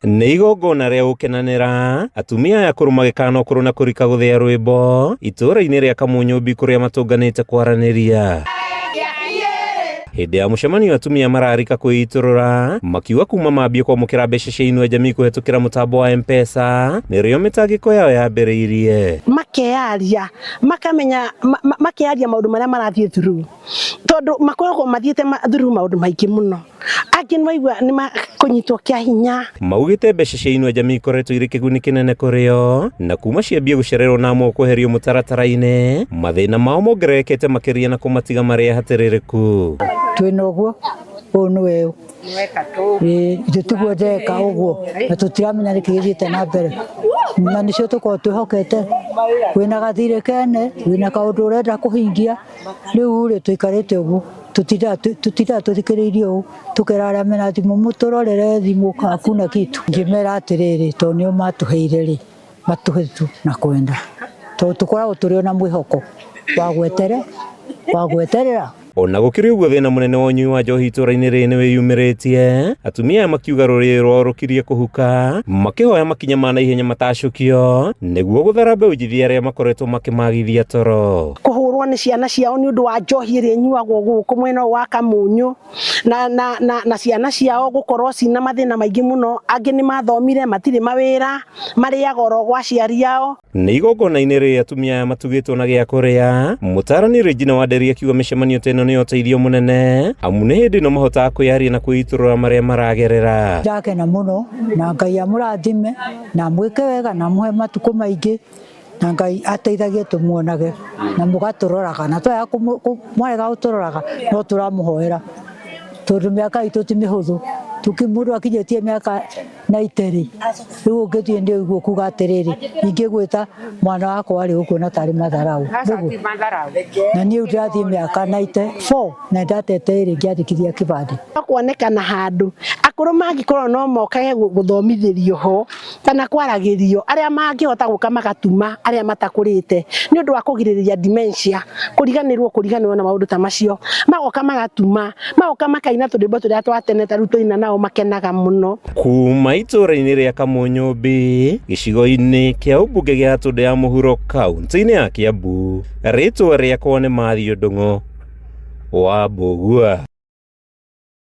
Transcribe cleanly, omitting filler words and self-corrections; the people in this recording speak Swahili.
nĩ igongona rĩa gũkenanĩra atumia aya akũrũ magĩkana ũkũrũ na kũrika gũthĩa rwĩmbo itũũra-inĩ rĩa Kamunyũmbi kũrĩa matũnganĩte kwaranĩria. Hĩndĩ ya mũcemanio atumia mararika kwĩitũrũra makiuga kuma mambie kwamũkĩra mbeca cia Inua Jamii kũhetũkĩra mũtambo wa M-Pesa nĩrĩo mĩtangĩko yao yambĩrĩirie. Makearia maũndũ marĩa marathiĩ through, tondũ makoragwo mathiĩte through maũndũ maingĩ mũno, angĩ nĩmaigua nĩmakũnyitwo kĩa hinya. Maugĩte mbeca cia Inua Jamii ikoretwo irĩ kĩguni kĩnene kũrĩo na kuma ciambie gũcererwo na amwe kweherio mũtaratara-inĩ, mathĩna mao mongererekete makĩria na kũmatiga marĩ hatĩrĩrĩku. Twĩna ũguo ũũ nĩwe ithuĩ tiguo ndeka ũguo na tũtiramenya nĩkĩ gĩthiĩte na mbere, na nĩcio tũkorwo twĩhokete. Wĩna gathirĩ kene, wĩna kaũndũ ũrenda kũhingia, rĩu rĩ tũikarĩte ũguo tũtindaga tũthikĩrĩirie ũũ, tũkera arĩa mena thimũ mũtũrorere thimũ hakuna kitu. Ngĩmera atĩrĩrĩ, tondũ nĩo matũheire rĩ, matũhe tu na kwenda, tondũ tũkoragwo tũrĩ na mwĩhoko wa gweterera. Ona gũkĩrĩ ũguo thĩna mũnene wa ũnyui wa njohi itũũra-inĩ rĩrĩ nĩwĩyumĩrĩtie, atumia aya makiuga rũrĩrĩ rwao rũkirie kũhuka, makĩhoya makinya ma naihenya matacũkio nĩguo gũthara mbeũ njĩthĩ arĩa makoretwo makĩmagithia toro. Kũhũrwo nĩ ciana ciao nĩ ũndũ wa njohi ĩrĩa ĩnyuagwo gũkũ mwena wa Kamunyũ na ciana ciao gũkorwo cina mathĩna maingĩ mũno, angĩ nĩ mathomire matirĩ mawĩra, marĩaga oro gwa aciari ao. Nĩ igongona-inĩ rĩrĩ atumia aya matugĩtwo na gĩa kũrĩa, mũtaarani Regina Wanderia akiuga mĩcemanio ta ĩno nĩ ũteithio mũnene amu nĩ hĩndĩ ĩno mahotaga kwĩyaria na kwĩitũrũra marĩa maragerera. Ndakena mũno na Ngai amũrathime na mwĩke wega na mũhe matukũ maingĩ na Ngai ateithagie tũmuonage na mũgatũroraga na twaya mwarega gũtũroraga no tũramũhoera, tondũ mĩaka itũ ti mĩhũthũ. Mũndũ akinyĩtie mĩaka 90 rĩu ũngĩthiĩ nĩ ũguo kuga atĩrĩrĩ ingĩgwĩta mwana wakwa arĩ ũguo na tarĩ matharaũ, na niĩ ndĩrathiĩ mĩaka 94 na ndatete ĩrĩ ngĩandĩkithia kĩbandĩ. Kuonekana handũ akũrũ mangĩkorwo no mokage gũthomithĩrio ho kana kwaragĩrio, arĩa mangĩhota gũka magatuma arĩa matakũrĩte nĩ ũndũ wa kũgirĩrĩria dementia, kũriganĩrwo na maũndũ ta macio, magoka magatuma, magoka makaina tũrwĩmbo tũrĩa twa tene tarĩu tũina nao makenaga mũno. Kuma itũũra-inĩ rĩa Kamunyũmbi gĩcigo-inĩ kĩa ũmbunge gĩa Tũndũ ya mũhuro kaunti-inĩ ya Kiambu, rĩtwa rĩakwa nĩ Mathew Ndung'u wa Mbũgua.